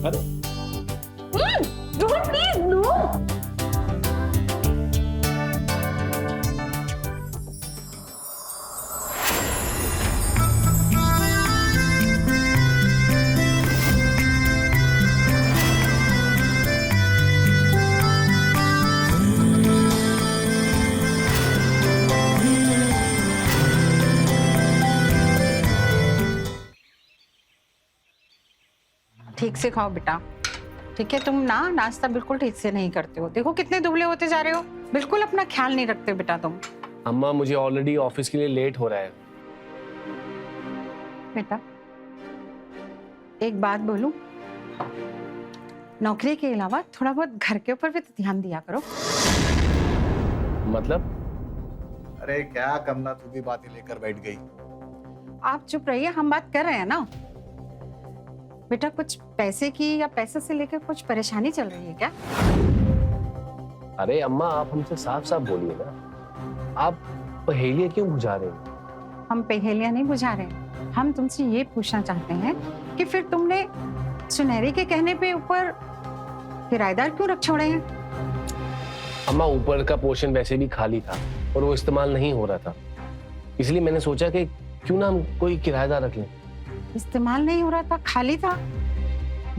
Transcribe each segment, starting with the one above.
अरे Rohan please no. ठीक से खाओ बेटा, ठीक है? तुम ना नाश्ता बिल्कुल ठीक से नहीं करते हो। देखो कितने दुबले होते जा रहे हो, बिल्कुल अपना ख्याल नहीं रखते हो बेटा तुम। अम्मा मुझे ऑलरेडी ऑफिस के लिए लेट हो रहा है। बेटा एक बात बोलूं, नौकरी के अलावा थोड़ा बहुत घर के ऊपर भी तो ध्यान दिया करो। मतलब? अरे क्या कमला, तू भी बातें लेकर बैठ गई। आप चुप रहिए, हम बात कर रहे हैं ना। बेटा कुछ पैसे की या पैसे से लेकर कुछ परेशानी चल रही है क्या? अरे अम्मा आप हमसे साफ साफ बोलिए ना, आप पहेलियां क्यों बुझा रहे हैं? हम पहेलियां नहीं बुझा रहे हैं, हम तुमसे ये पूछना चाहते हैं कि फिर तुमने सुनहरी के कहने पे ऊपर किराएदार क्यों रख छोड़े हैं? अम्मा ऊपर का पोर्शन वैसे भी खाली था और वो इस्तेमाल नहीं हो रहा था, इसलिए मैंने सोचा कि क्यों ना हम कोई किराएदार रख लें। इस्तेमाल नहीं हो रहा था, खाली था?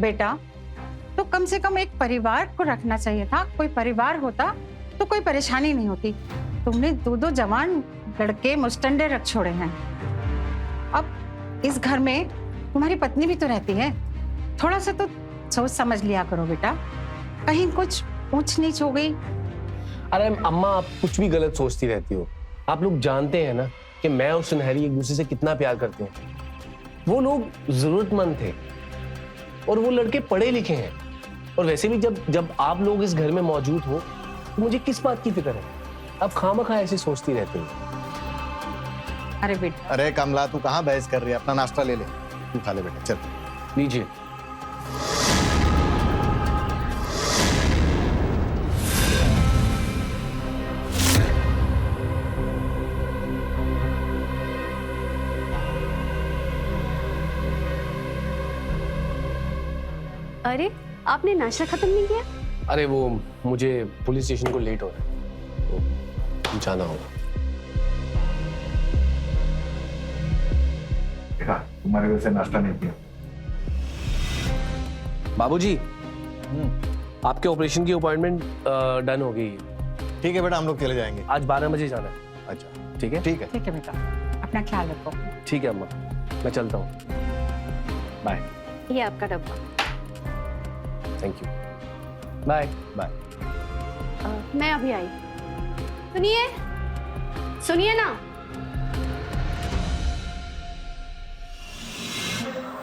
बेटा तो कम से कम एक परिवार को रखना चाहिए था। कोई परिवार होता तो कोई परेशानी नहीं होती। तुमने दो जवान लड़के मुस्टंडे रख छोड़े हैं। अब इस घर में तुम्हारी पत्नी भी तो रहती है, थोड़ा सा तो सोच समझ लिया करो बेटा, कहीं कुछ ऊंच नीच हो गई। अरे अम्मा आप कुछ भी गलत सोचती रहती हो। आप लोग जानते हैं ना कि मैं और सुनहरी एक दूसरे से कितना प्यार करते हैं। वो लोग जरूरतमंद थे और वो लड़के पढ़े लिखे हैं, और वैसे भी जब आप लोग इस घर में मौजूद हो तो मुझे किस बात की फिक्र है? आप खामखा ऐसे सोचती रहते हो। अरे बेटा, अरे कमला तू कहाँ बहस कर रही है, अपना नाश्ता ले ले, तू खा ले बेटा, चल लीजिए। अरे आपने नाश्ता खत्म नहीं किया? अरे वो मुझे पुलिस स्टेशन को लेट हो रहा है तो जाना होगा। देखा तुम्हारे वजह से नाश्ता नहीं किया। बाबूजी आपके ऑपरेशन की अपॉइंटमेंट डन हो गई। ठीक है बेटा, हम लोग चले जाएंगे। आज 12 बजे जाना है। अच्छा ठीक है? ठीक है। ठीक है बेटा, अपना ख्याल रखो। ठीक है अम्मा, मैं चलता हूँ। बाय। ये आपका डब्बा। Thank you. Bye bye. मैं अभी आई। सुनिए सुनिए ना,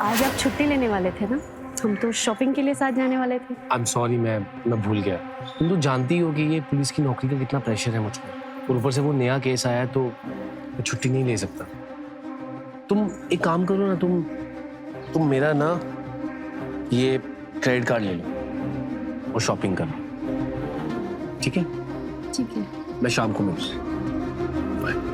आज आप छुट्टी लेने वाले थे ना? हम तो शॉपिंग के लिए साथ जाने वाले थे। आई एम सॉरी, मैं भूल गया। तुम तो जानती हो कि ये पुलिस की नौकरी का कितना प्रेशर है मुझ पर, और ऊपर से वो नया केस आया तो मैं छुट्टी नहीं ले सकता। तुम एक काम करो ना, तुम मेरा ना ये क्रेडिट कार्ड ले लो और शॉपिंग कर लो, ठीक है? ठीक है। मैं शाम को मिलूँ। बाय।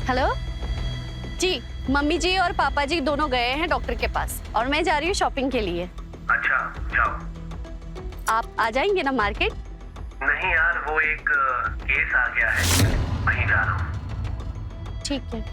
हेलो जी, मम्मी जी और पापा जी दोनों गए हैं डॉक्टर के पास और मैं जा रही हूँ शॉपिंग के लिए। अच्छा जाओ। आप आ जाएंगे ना मार्केट? नहीं यार, वो एक केस आ गया है, वहीं जा रहा हूँ। ठीक है।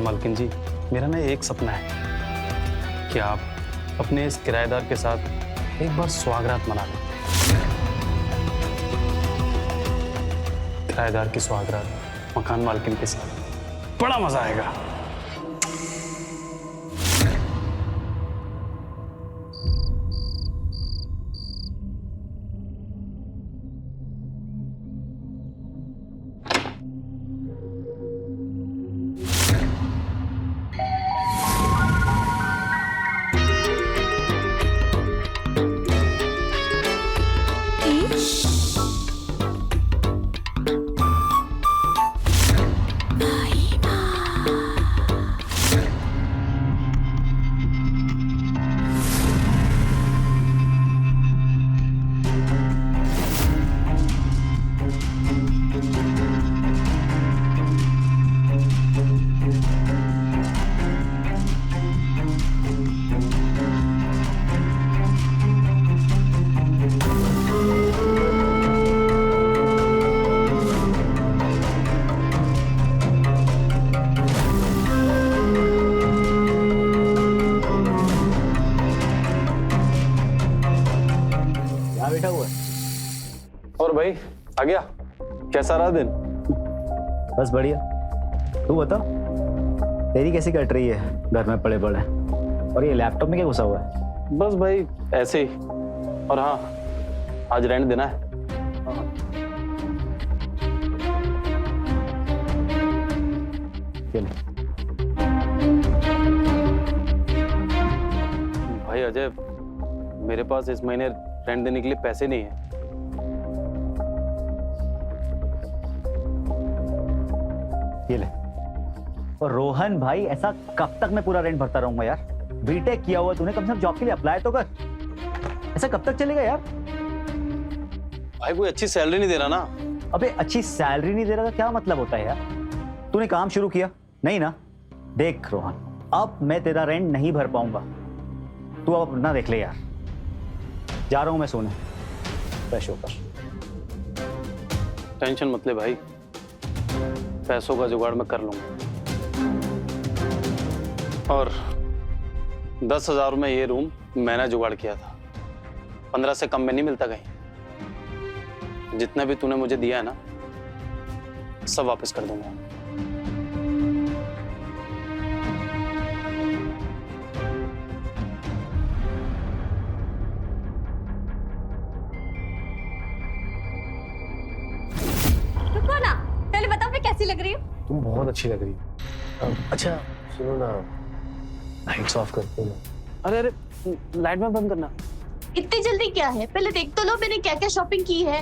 मालकिन जी, मेरा ना एक सपना है कि आप अपने इस किराएदार के साथ एक बार सुहागरात मना लें। किराएदार की सुहागरात मकान मालकिन के साथ, बड़ा मजा आएगा। और भाई आ गया, कैसा रहा दिन? बस बढ़िया। तू बता, तेरी कैसी कट रही है घर में पड़े पड़े? और ये लैपटॉप में क्या घुसा हुआ है? बस भाई ऐसे ही। और हाँ, आज रेंट देना है। भाई अजय, मेरे पास इस महीने रेंट देने के लिए पैसे नहीं है। ये ले। और रोहन भाई, ऐसा कब तक मैं पूरा रेंट भरता रहूंगा यार? बीटेक किया हुआ तूने, कम से कम जॉब के लिए अप्लाई तो कर। ऐसा कब तक चलेगा यार? भाई कोई अच्छी सैलरी नहीं दे रहा ना। अबे अच्छी सैलरी नहीं दे रहा, क्या मतलब होता है यार? तूने काम शुरू किया नहीं ना? देख रोहन, अब मैं तेरा रेंट नहीं भर पाऊंगा। तू अब अपना देख ले यार। जा रहा हूं मैं सोने, फ्रेश होकर। टेंशन मत ले भाई, पैसों का जुगाड़ मैं कर लूंगा। और 10,000 में ये रूम मैंने जुगाड़ किया था। 15 से कम में नहीं मिलता कहीं। जितना भी तूने मुझे दिया है ना, सब वापस कर दूंगा। रुको ना, पहले बताओ मैं कैसी लग रही हूँ। तुम बहुत अच्छी लग रही हो। अच्छा सुनो ना, लाइट्स ऑफ करते हो ना। अरे अरे, लाइट में बंद करना। इतनी जल्दी क्या है, पहले देख तो लो मैंने क्या क्या शॉपिंग की है।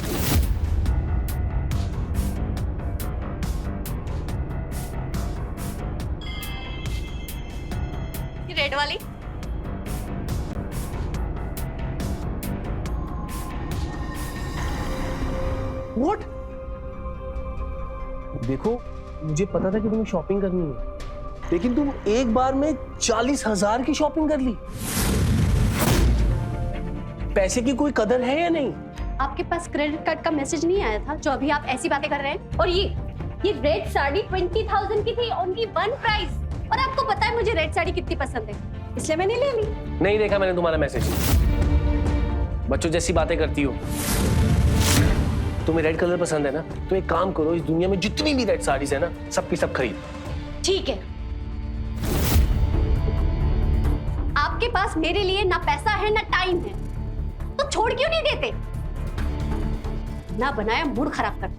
ये रेड वाली, What? देखो, मुझे पता था कि तुम्हें शॉपिंग करनी है, लेकिन तुम एक बार में 40,000 की शॉपिंग कर ली। पैसे की कोई कदर है या नहीं? आपके पास क्रेडिट कार्ड का मैसेज नहीं आया था जो अभी आप ऐसी बातें कर रहे हैं? और ये रेड साड़ी 20,000 की थी, ओनली वन प्राइस। और आपको पता है मुझे रेड साड़ी कितनी पसंद है, इसलिए मैंने ले ली। नहीं देखा मैंने तुम्हारा मैसेज। बच्चों जैसी बातें करती हो। तुम्हें रेड कलर पसंद है ना, तो एक काम करो, इस दुनिया में जितनी भी रेड साड़ीज है ना, सबकी सब खरीद। ठीक है, आपके पास मेरे लिए ना पैसा है ना टाइम है, तो छोड़ क्यों नहीं देते? ना बनाया मूड खराब कर।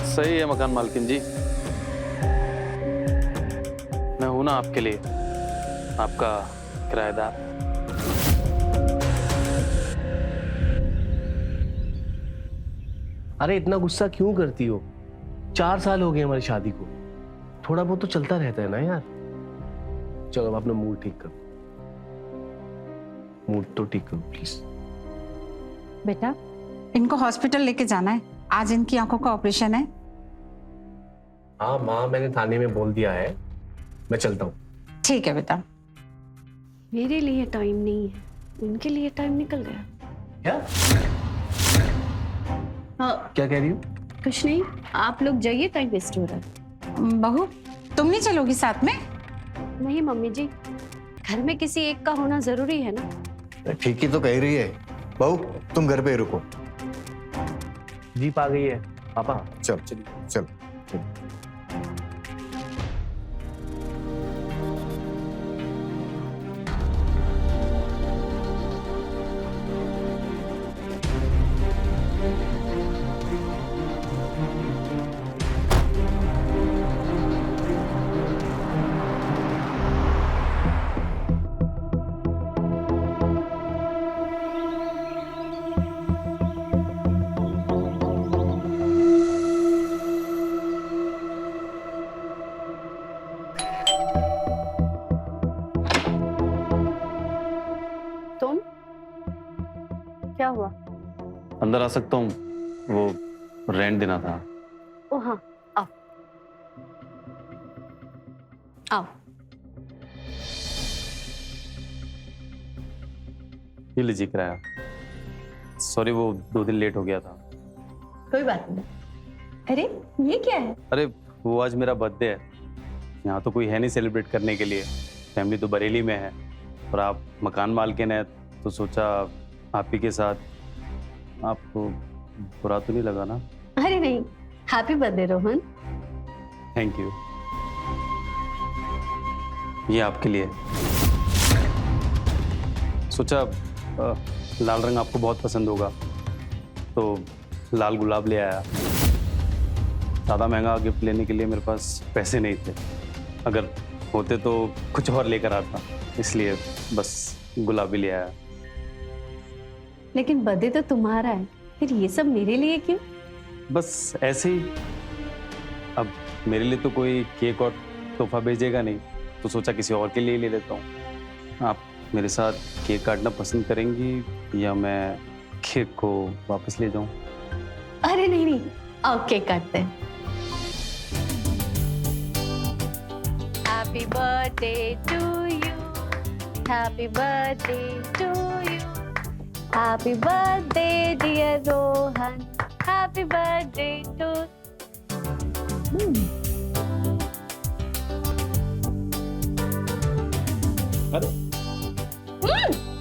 सही है मकान मालकिन जी, मैं हूं ना आपके लिए, आपका किराएदार। अरे इतना गुस्सा क्यों करती हो? 4 साल हो गए हमारी शादी को, थोड़ा बहुत तो चलता रहता है ना यार। चलो अब अपना मूड ठीक करो, मूड तो ठीक करो प्लीज। बेटा, इनको हॉस्पिटल लेके जाना है, आज इनकी आंखों का ऑपरेशन है। हाँ माँ, मैंने थाने में बोल दिया है, मैं चलता हूँ। ठीक है बेटा। मेरे लिए टाइम नहीं है, उनके लिए टाइम निकल गया। क्या हाँ, क्या कह रही हो? कुछ नहीं, आप लोग जाइए, टाइम वेस्ट हो रहा है। बहू, तुम नहीं चलोगी साथ में? नहीं मम्मी जी, घर में किसी एक का होना जरूरी है ना। ठीक ही तो कह रही है बहू, तुम घर पे ही रुको। जीप आ गई है पापा। चल चल चल। तुम क्या हुआ? अंदर आ सकता हूँ? वो रेंट देना था। ओ हाँ, आओ आओ। ये लीजिए किराया। सॉरी, वो 2 दिन लेट हो गया था। कोई बात नहीं। अरे ये क्या है? अरे वो आज मेरा बर्थडे है, यहाँ तो कोई है नहीं सेलिब्रेट करने के लिए। फैमिली तो बरेली में है और आप मकान मालकिन है, तो सोचा आप ही के साथ। आपको बुरा तो नहीं लगा ना? अरे नहीं, happy birthday Rohan. Thank you. ये आपके लिए। सोचा लाल रंग आपको बहुत पसंद होगा, तो लाल गुलाब ले आया। ज़्यादा महंगा गिफ्ट लेने के लिए मेरे पास पैसे नहीं थे, अगर होते तो कुछ और लेकर आता, इसलिए बस गुलाबी ले आया। लेकिन बर्थडे तो तुम्हारा है, फिर ये सब मेरे लिए क्यों? बस ऐसे ही। अब मेरे लिए तो कोई केक और तोहफा भेजेगा नहीं, तो सोचा किसी और के लिए ले लेता हूँ। आप मेरे साथ केक काटना पसंद करेंगी या मैं केक को वापस ले जाऊँ? अरे नहीं नहीं, आओ केक काटते हैं। Happy birthday to you, happy birthday to you, happy birthday dear Rohan, happy birthday to.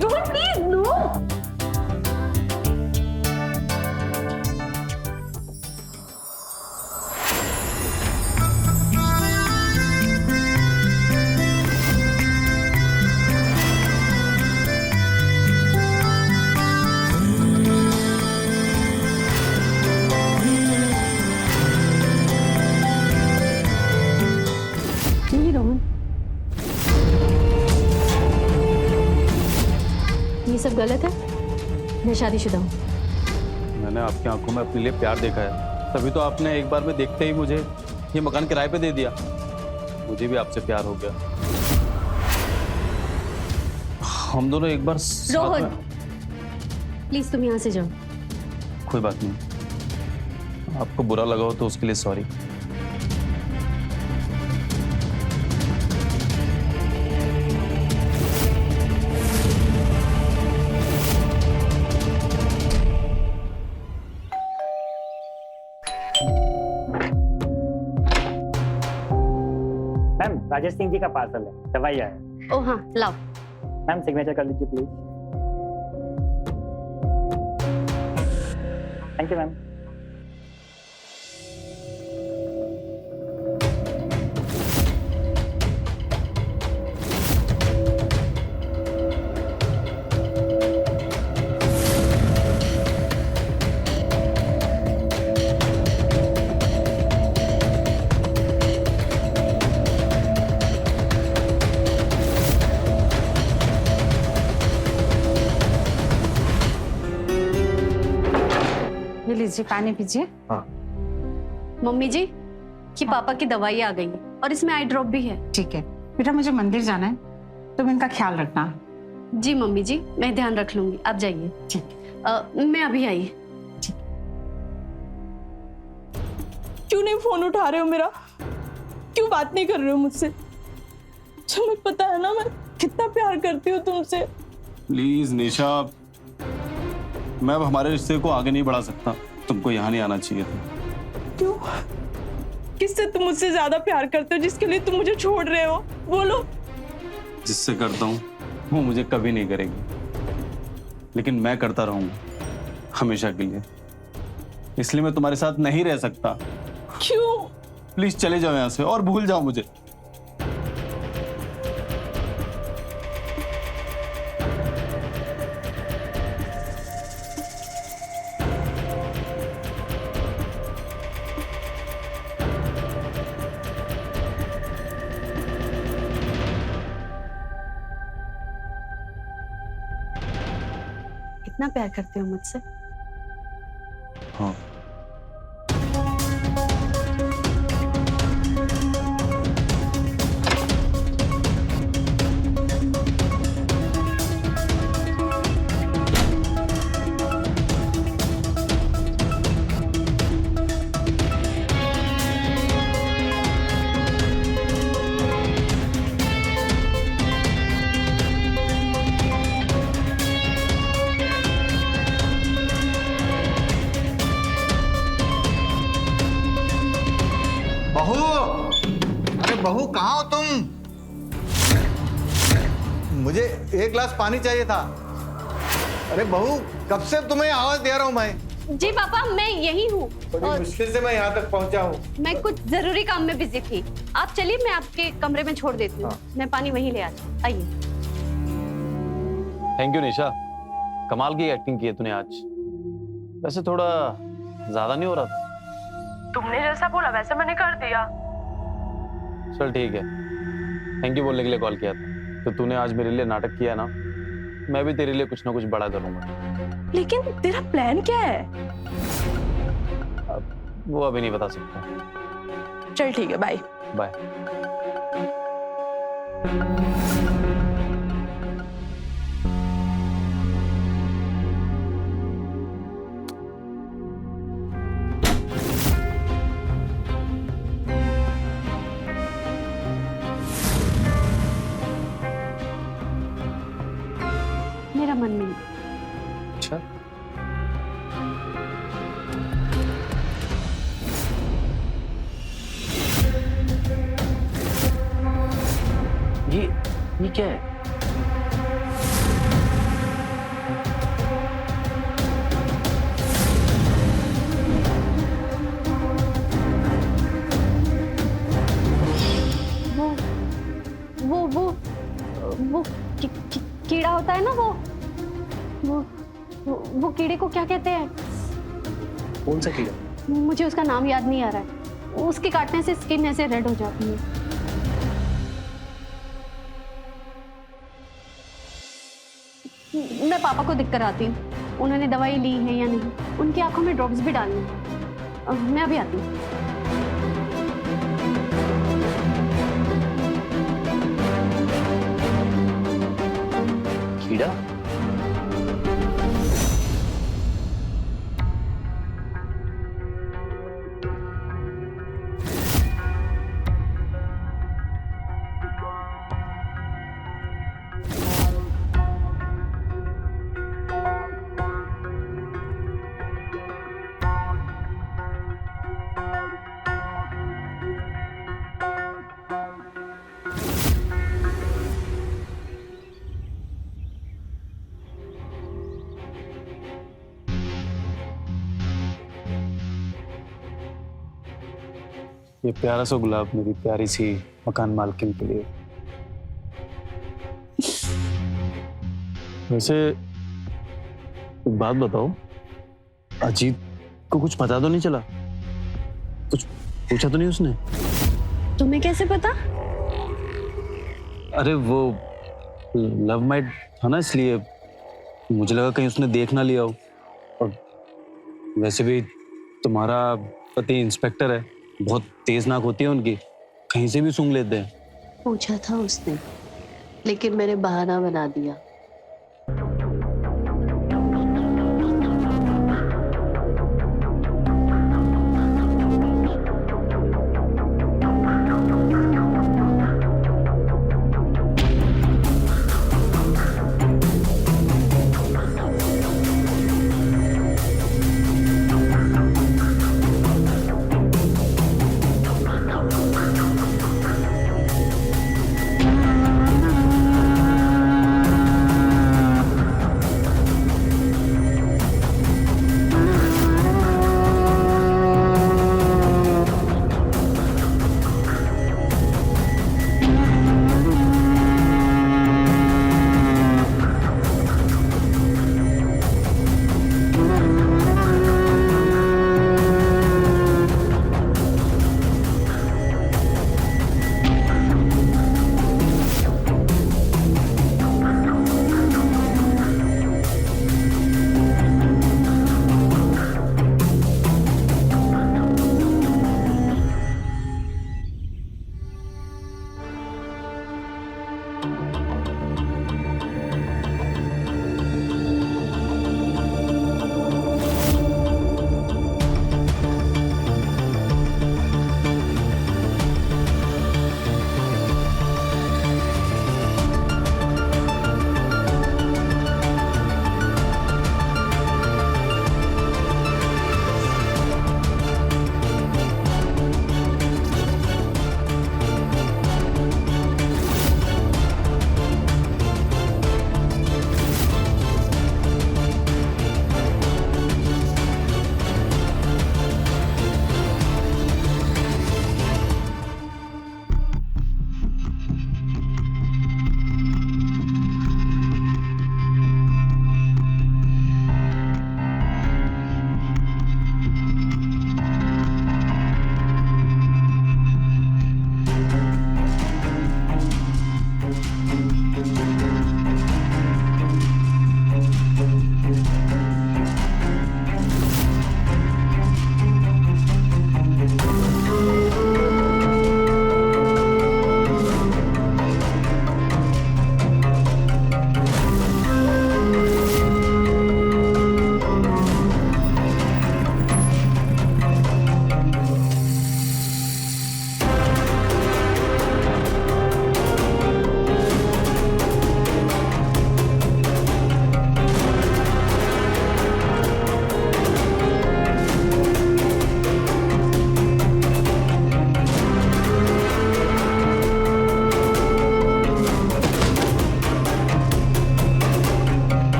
Rohan please no. नहीं रोहन, ये सब गलत है। मैं शादीशुदा हूँ। मैंने आपकी आंखों में अपने लिए प्यार देखा है, तभी तो आपने एक बार में देखते ही मुझे ये मकान किराए पे दे दिया। मुझे भी आपसे प्यार हो गया। हम दोनों एक बार साथ रोहन में... प्लीज तुम यहाँ से जाओ। कोई बात नहीं, आपको बुरा लगा हो तो उसके लिए सॉरी। मैम राजेश सिंह जी का पार्सल है, दवाई आया। ओ हाँ लाओ। मैम सिग्नेचर कर लीजिए प्लीज। Thank you ma'am. ये लीजिए, पानी पीजिए। मम्मी जी कि पापा की दवाई आ गई है और इसमें आई ड्रॉप भी है। ठीक है बेटा, मुझे मंदिर जाना है, तुम इनका ख्याल रखना। जी मम्मी जी, मैं ध्यान रख लूंगी, आप जाइए। ठीक। मैं अभी आई। क्यों नहीं फोन उठा रहे हो मेरा? क्यों बात नहीं कर रहे हो मुझसे? तुम्हें पता है ना मैं कितना प्यार करती हूँ तुमसे। प्लीज निशा, मैं अब हमारे रिश्ते को आगे नहीं बढ़ा सकता। तुमको यहाँ नहीं आना चाहिए था। क्यों? किससे तुम मुझसे ज्यादा प्यार करते हो जिसके लिए तुम मुझे छोड़ रहे हो? बोलो। जिससे करता हूँ वो मुझे कभी नहीं करेगी, लेकिन मैं करता रहूंगा हमेशा के लिए। इसलिए मैं तुम्हारे साथ नहीं रह सकता। क्यों? प्लीज चले जाओ यहाँ से और भूल जाओ मुझे। कितना प्यार करते हो मुझसे? हाँ। बहू, अरे बहू कहाँ हो तुम? मुझे एक गिलास पानी चाहिए था। अरे बहू, कब से तुम्हें आवाज दे रहा हूँ मैं। जी पापा, मैं यही हूँ। बड़ी मुश्किल से मैं यहाँ तक पहुँचा हूँ। मैं कुछ जरूरी काम में बिजी थी। आप चलिए, मैं आपके कमरे में छोड़ देती हूँ। हाँ। मैं पानी वहीं ले आती हूँ। आइए। थैंक यू निशा, कमाल की एक्टिंग की है तूने आज। वैसे थोड़ा ज्यादा नहीं हो रहा था? तुमने जैसा बोला वैसे मैंने कर दिया। चल ठीक है, थैंक यू बोलने के लिए कॉल किया था। तो तूने आज मेरे लिए नाटक किया ना, मैं भी तेरे लिए कुछ ना कुछ बड़ा करूंगा। लेकिन तेरा प्लान क्या है? अब वो अभी नहीं बता सकता। चल ठीक है, बाय। बाय। मेरा मन नहीं। अच्छा, ये क्या है? वो कीड़ा होता है ना, वो कीड़े को क्या कहते हैं? कौन सा कीड़ा? मुझे उसका नाम याद नहीं आ रहा है। उसके काटने से स्किन ऐसे रेड हो जाती है। मैं पापा को दिख कर आती हूँ, उन्होंने दवाई ली है या नहीं। उनकी आंखों में ड्रॉप्स भी डालनी है। मैं अभी आती हूँ। कीड़ा? ये प्यारा सा गुलाब मेरी प्यारी सी मकान मालकिन के लिए। वैसे एक बात बताओ, अजीत को कुछ पता तो नहीं चला? कुछ पूछा तो नहीं उसने? तुम्हें कैसे पता? अरे वो लव माइट था ना, इसलिए मुझे लगा कहीं उसने देख ना लिया हो। और वैसे भी तुम्हारा पति इंस्पेक्टर है, बहुत तेज नाक होती है उनकी, कहीं से भी सूंघ लेते हैं। पूछा था उसने, लेकिन मैंने बहाना बना दिया।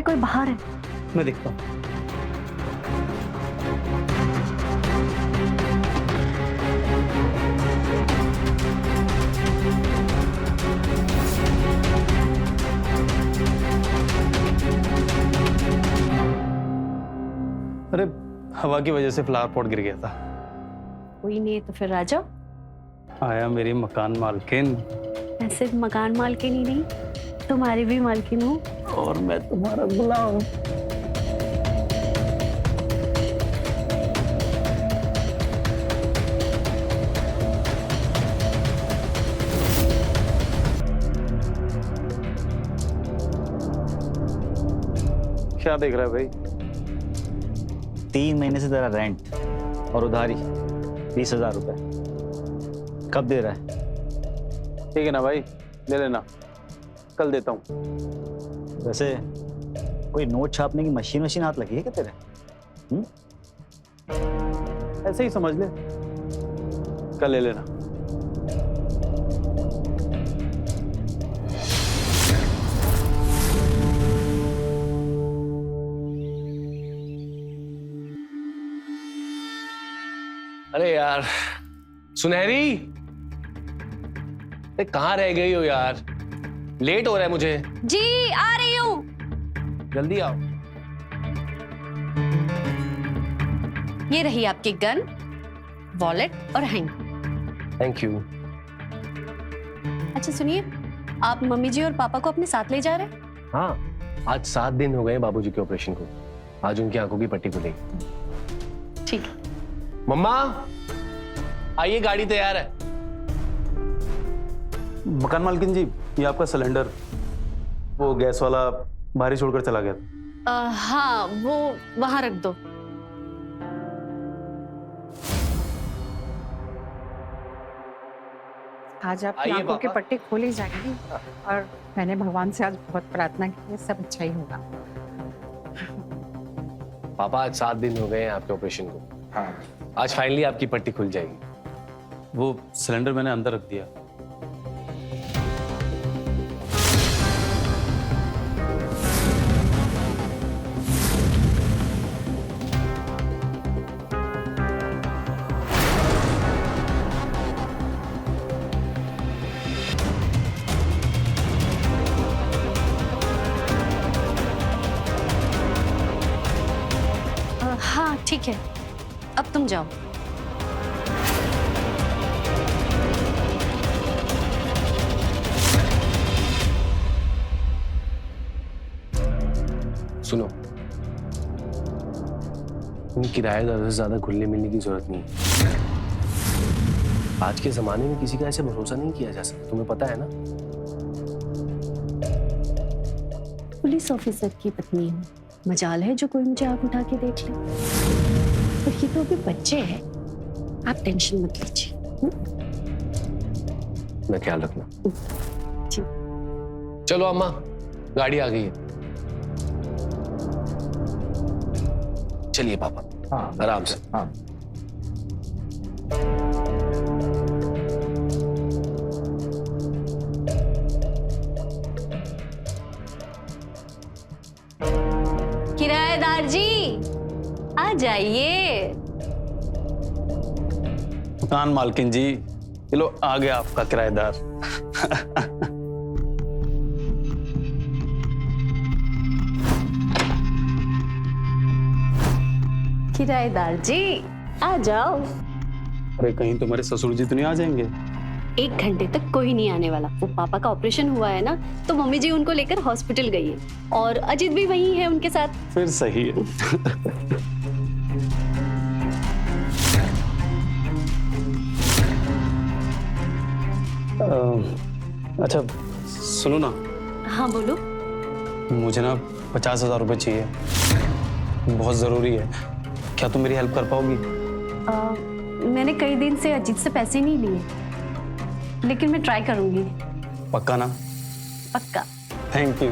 है कोई बाहर है। मैं देखता हूँ। अरे हवा की वजह से फ्लावर पॉट गिर गया था। कोई नहीं तो फिर आ जाओ। आया मेरी मकान मालकिन। मैं सिर्फ मकान मालकिन ही नहीं, तुम्हारी भी मालकिन हूँ। और मैं तुम्हारा गुलाम। क्या देख रहा है भाई? 3 महीने से तेरा रेंट और उधारी 20,000 रुपए कब दे रहा है? ठीक है ना भाई, ले लेना, कल देता हूँ। वैसे कोई नोट छापने की मशीन हाथ लगी है क्या तेरे? ऐसे ही समझ ले, कल ले लेना। अरे यार सुनहरी, अरे कहाँ रह गई हो यार? लेट हो रहा है मुझे। जी आ रही हूँ। जल्दी आओ। ये रही आपकी गन, वॉलेट और हैंग। Thank you. अच्छा सुनिए, आप मम्मी जी और पापा को अपने साथ ले जा रहे हैं? हाँ, आज 7 दिन हो गए बाबूजी के ऑपरेशन को। आज उनकी आंखों की पट्टी खुलेगी। ठीक है। मम्मा आइए, गाड़ी तैयार है। मकान मालकिन जी, ये आपका सिलेंडर, वो गैस वाला बाहर ही छोड़कर चला गया था। हाँ वो वहां रख दो। आज आपकी आइए आंखों की पापा। पट्टी खोली जाएगी और मैंने भगवान से आज बहुत प्रार्थना की है, सब अच्छा ही होगा। पापा आज 7 दिन हो गए हैं आपके ऑपरेशन को। हाँ, आज फाइनली आपकी पट्टी खुल जाएगी। वो सिलेंडर मैंने अंदर रख दिया। हाँ ठीक है, अब तुम जाओ। सुनो, उन किराएदारों से ज्यादा घुलने मिलने की जरूरत नहीं है। आज के जमाने में किसी का ऐसे भरोसा नहीं किया जा सकता, तुम्हें पता है ना। पुलिस ऑफिसर की पत्नी हूँ, मजाल है जो कोई मुझे आंख उठा के देख ले। और ये तो अभी बच्चे हैं, आप टेंशन मत लीजिए। मैं ख्याल रखना। ठीक। चलो अम्मा, गाड़ी आ गई है। चलिए पापा। हाँ, आराम से। हाँ। किराएदार जी आ जाइए। मकान मालकिन जी, ये लो आ गया आपका किराएदार। किराएदार जी आ जाओ। अरे कहीं तुम्हारे ससुर जी तो नहीं आ जाएंगे? 1 घंटे तक कोई नहीं आने वाला। वो पापा का ऑपरेशन हुआ है ना, तो मम्मी जी उनको लेकर हॉस्पिटल गई है और अजित भी वहीं है उनके साथ। फिर सही है। अच्छा सुनो ना, हाँ बोलो। मुझे ना 50,000 रुपए चाहिए, बहुत जरूरी है। क्या तुम मेरी हेल्प कर पाओगी? मैंने कई दिन से अजीत से पैसे नहीं लिए, लेकिन मैं ट्राई करूंगी। पक्का ना? पक्का। Thank you.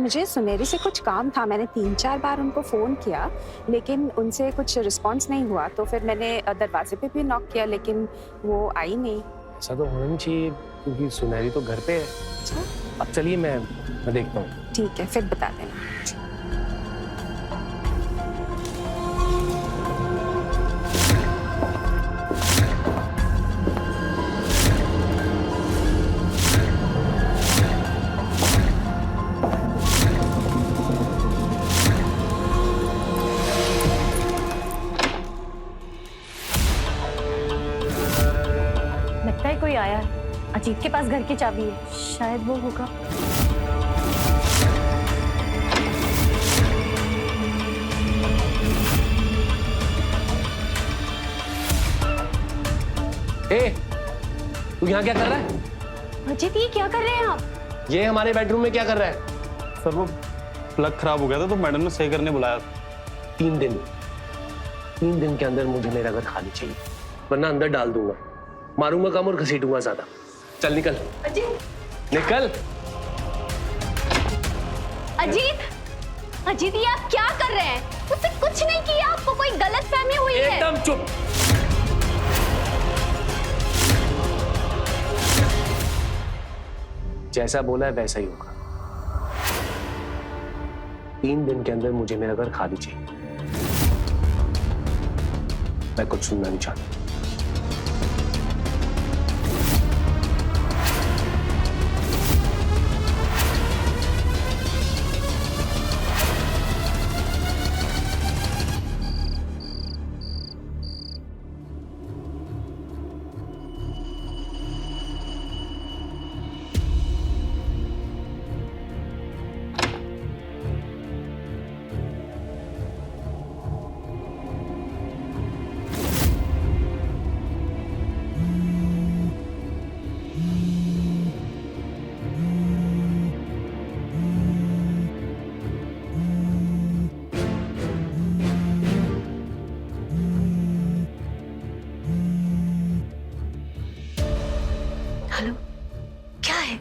मुझे सुनेरी से कुछ काम था, मैंने 3-4 बार उनको फ़ोन किया लेकिन उनसे कुछ रिस्पांस नहीं हुआ, तो फिर मैंने दरवाजे पे भी नॉक किया लेकिन वो आई नहीं। ऐसा तो होना नहीं चाहिए क्योंकि सुनहरी तो घर पे है। अच्छा अब चलिए मैं देखता हूँ। ठीक है, फिर बता देना। लगता है कोई आया है। अजीत के पास घर की चाबी है, शायद वो होगा। ए, तू यहाँ क्या कर रहा है? अजीत ये क्या कर रहे हैं आप? ये हमारे बेडरूम में क्या कर रहा है? सर वो प्लग खराब हो गया था तो मैडम ने सही करने बुलाया था। 3 दिन के अंदर मुझे मेरा घर खाली चाहिए, वरना अंदर डाल दूंगा, मारूंगा कम और घसीटूंगा ज्यादा। चल निकल। अजीत, निकल। अजीत ये आप क्या कर रहे हैं? उससे कुछ नहीं किया, आपको कोई गलतफहमी हुई है। एकदम चुप। जैसा बोला है वैसा ही होगा। 3 दिन के अंदर मुझे मेरा घर खाली चाहिए। मैं कुछ सुनना नहीं चाहता। हेलो, क्या है?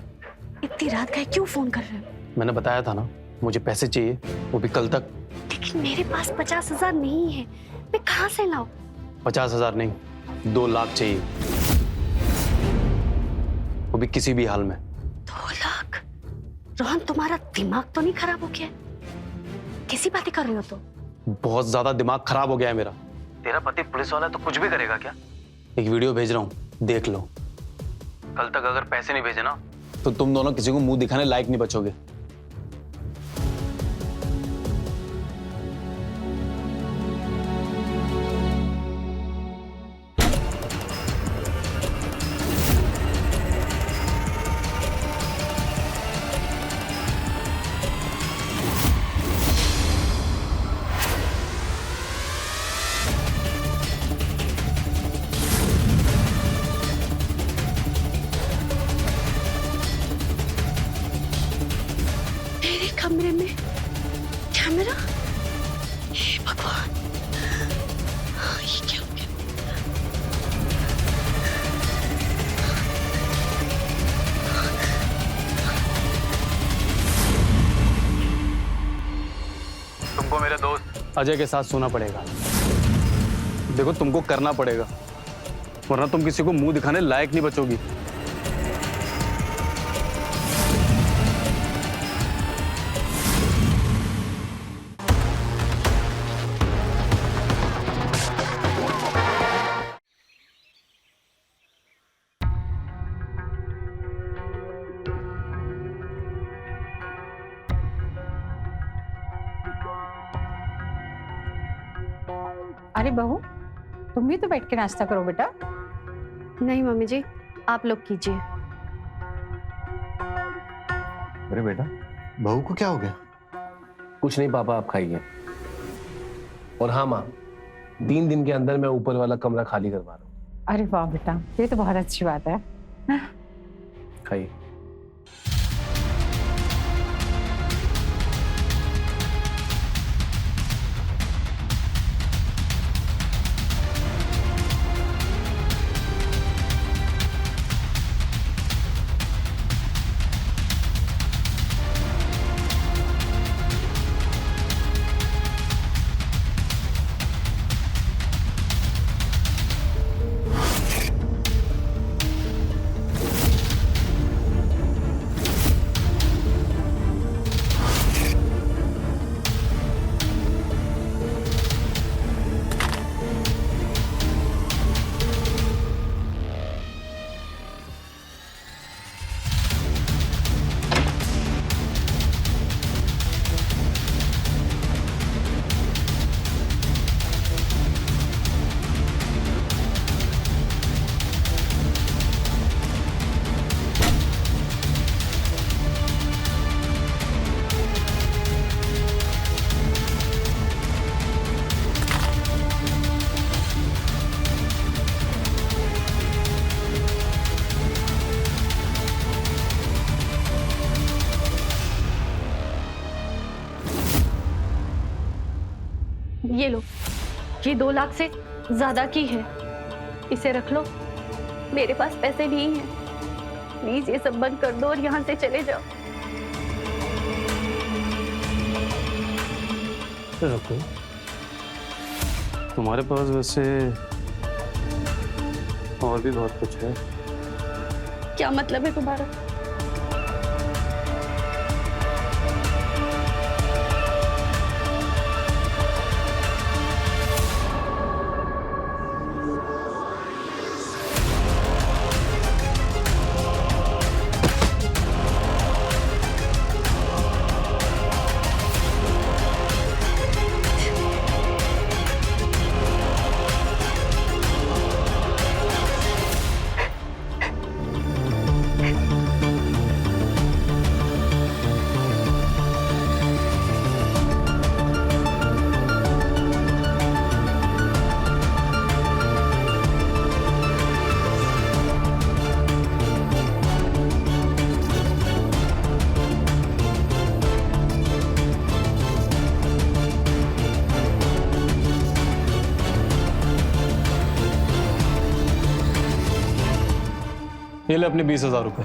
इतनी रात का क्यों फोन कर रहे हो? मैंने बताया था ना मुझे पैसे चाहिए, वो भी कल तक। लेकिन मेरे पास 50,000 नहीं है, मैं कहाँ से लाऊं? 50,000 नहीं, 2 लाख चाहिए, वो भी किसी भी हाल में। 2 लाख? रोहन तुम्हारा दिमाग तो नहीं खराब हो गया? कैसी बातें कर रहे हो तुम? बहुत ज्यादा दिमाग खराब हो गया है मेरा। तेरा पति पुलिस वाला है तो कुछ भी करेगा क्या? एक वीडियो भेज रहा हूँ, देख लो। कल तक अगर पैसे नहीं भेजे ना तो तुम दोनों किसी को मुंह दिखाने लायक नहीं बचोगे। मेरे कमरे में कैमरा? हे भगवान, ये क्या हो गया? तुमको मेरे दोस्त अजय के साथ सोना पड़ेगा। देखो तुमको करना पड़ेगा, वरना तुम किसी को मुंह दिखाने लायक नहीं बचोगी। अरे बहू, तुम भी तो बैठ के नाश्ता करो बेटा। नहीं मम्मी जी, आप लोग कीजिए। अरे बेटा, बहू को क्या हो गया? कुछ नहीं पापा, आप खाइए। और हाँ माँ, 3 दिन के अंदर मैं ऊपर वाला कमरा खाली करवा रहा हूँ। अरे वाह बेटा, ये तो बहुत अच्छी बात है। खाइए। ये 2 लाख से ज्यादा की है, इसे रख लो। मेरे पास पैसे नहीं है, प्लीज ये सब बंद कर दो और यहाँ से चले जाओ। रुको, तुम्हारे पास वैसे और भी बहुत कुछ है। क्या मतलब है तुम्हारा? ये ले अपने 20,000 रुपए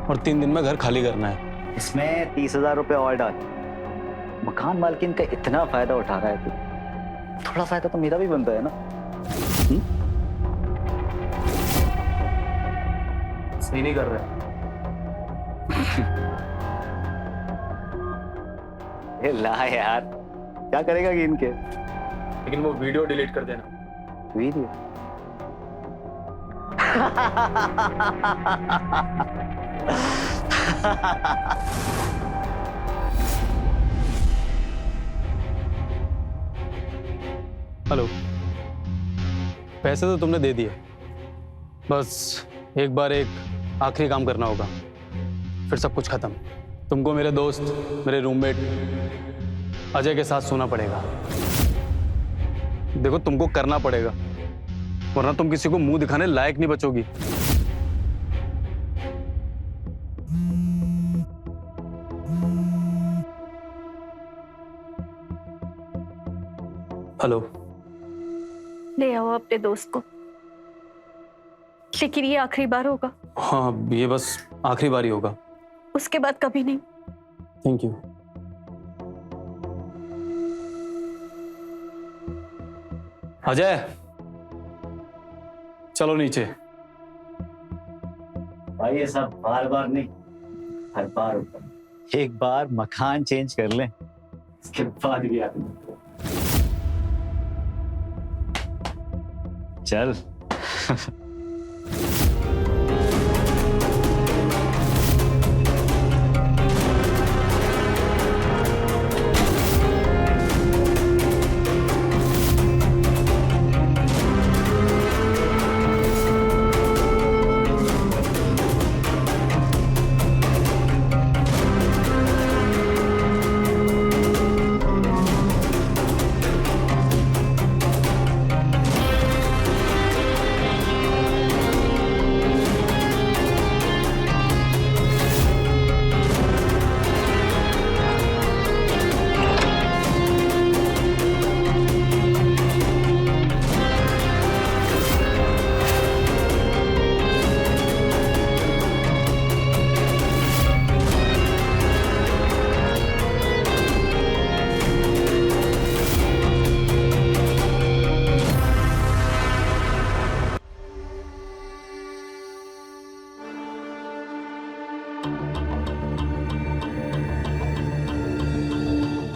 और 3 दिन में घर खाली करना है। इसमें 30,000 रुपए और डाल। मकान मालकिन का इतना फायदा उठा रहा है तू, थोड़ा फायदा तो मेरा भी बनता है ना। सही नहीं कर रहा ये ला यार, क्या करेगा गिन के? लेकिन वो वीडियो डिलीट कर देना। वीडियो? हेलो, पैसे तो तुमने दे दिए, बस एक बार एक आखिरी काम करना होगा, फिर सब कुछ खत्म। तुमको मेरे दोस्त, मेरे रूममेट अजय के साथ सोना पड़ेगा। देखो, तुमको करना पड़ेगा, वरना तुम किसी को मुंह दिखाने लायक नहीं बचोगी। हेलो, ले आओ अपने दोस्त को, लेकिन ये आखिरी बार होगा। हाँ, ये बस आखिरी बार ही होगा, उसके बाद कभी नहीं। Thank you. अजय, चलो नीचे। भाई ये सब बार बार नहीं, हर बार ऊपर। एक बार मकान चेंज कर लें, इसके बाद भी आते। चल।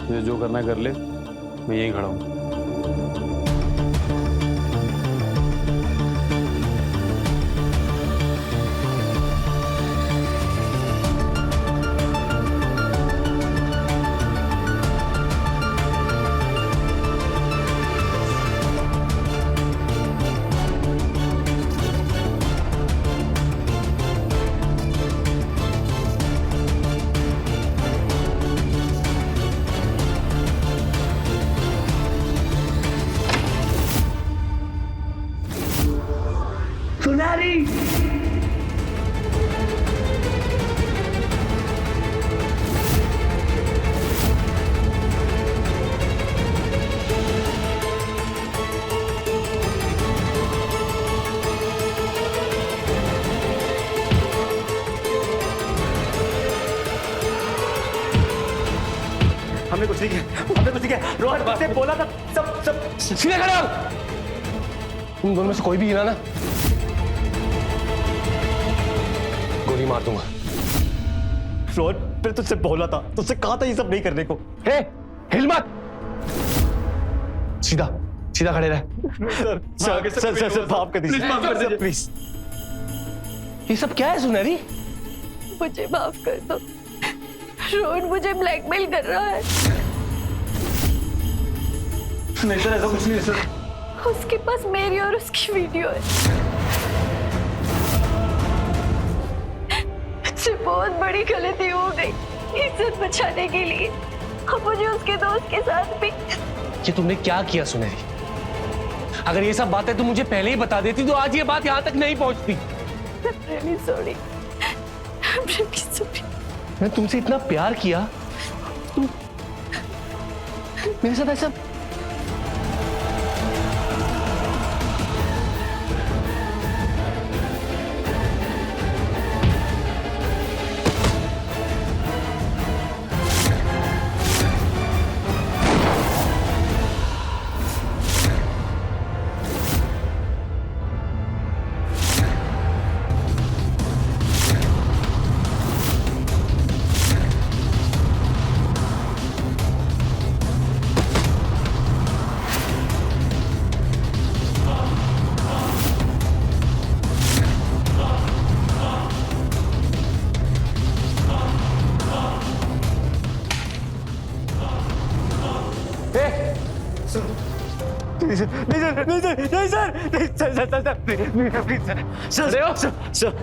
तुझे जो करना है कर ले, मैं यहीं खड़ा हूँ। कुछ नहीं किया, हमने कुछ नहीं किया। रोहन मुझसे बोला था सब सीधे खड़े हो। तुम दोनों में से कोई भी गिरा ना, गोली मार दूंगा। रोहन मैंने तुझसे बोला था, तुझसे कहा था ये सब नहीं करने को। हे, हिल मत। सीधा सीधा खड़े रहे। सर माफ कर दीजिए प्लीज। ये सब क्या है सुनहरी? मुझे माफ कर दो। रोहन मुझे ब्लैकमेल कर रहा है। नहीं सर, ऐसा कुछ नहीं है सर। उसके पास मेरी और उसकी वीडियो है। मुझसे बहुत बड़ी गलती हो गई। इज्जत बचाने के लिए अब मुझे उसके दोस्त के साथ भी। ये तुमने क्या किया सुनहरी? अगर ये सब बातें तुम मुझे पहले ही बता देती तो आज ये बात यहाँ तक नहीं पहुंचती। really sorry. I'm really sorry. मैं तुमसे इतना प्यार किया, तुम मेरे साथ ऐसा।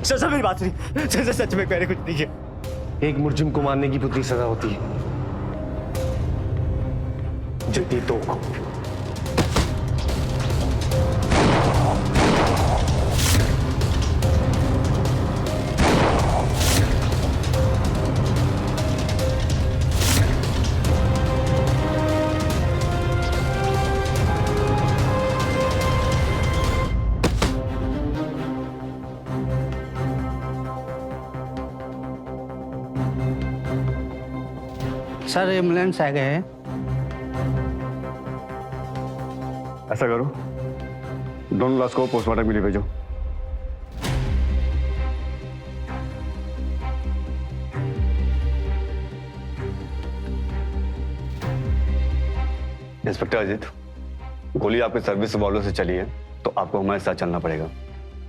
सर मेरी बात सुनिए। सर सच में मैंने कुछ नहीं किया। एक मुर्जिम को मारने की पुतली सजा होती है, जितनी तो को। सर एम्बुलेंस आ गए हैं। ऐसा करो, दोनों लाश को पोस्टमार्टम के लिए भेजो। इंस्पेक्टर अजीत, गोली आपके सर्विस वालों से चली है तो आपको हमारे साथ चलना पड़ेगा।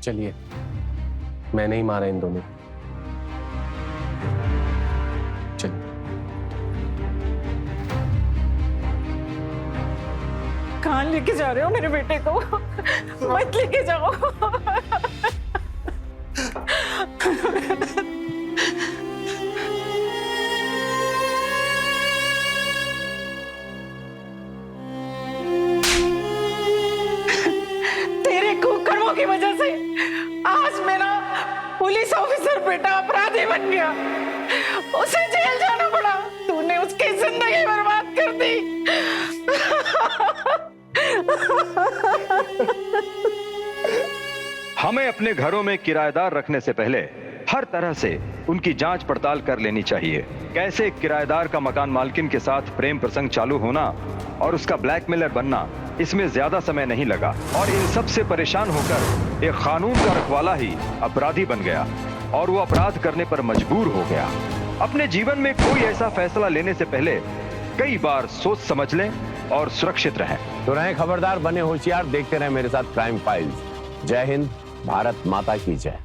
चलिए, मैंने ही मारा इन दोनों। चलिए। कहाँ लेके जा रहे हो मेरे बेटे को? मत लेके जाओ। तेरे कुकर्मों की वजह से आज मेरा पुलिस ऑफिसर बेटा अपराधी बन गया। उसे जेल जाना पड़ा। तूने उसकी जिंदगी बर्बाद कर दी। हमें अपने घरों में किराएदार रखने से पहले हर तरह से उनकी जांच पड़ताल कर लेनी चाहिए। कैसे किराएदार का मकान मालकिन के साथ प्रेम प्रसंग चालू होना और उसका ब्लैकमेलर बनना, इसमें ज्यादा समय नहीं लगा और इन सब से परेशान होकर एक कानून का रखवाला ही अपराधी बन गया और वो अपराध करने पर मजबूर हो गया। अपने जीवन में कोई ऐसा फैसला लेने से पहले कई बार सोच समझ लें और सुरक्षित रहें। तो रहें खबरदार, बने होशियार, देखते रहें मेरे साथ क्राइम फाइल्स। जय हिंद, भारत माता की जय।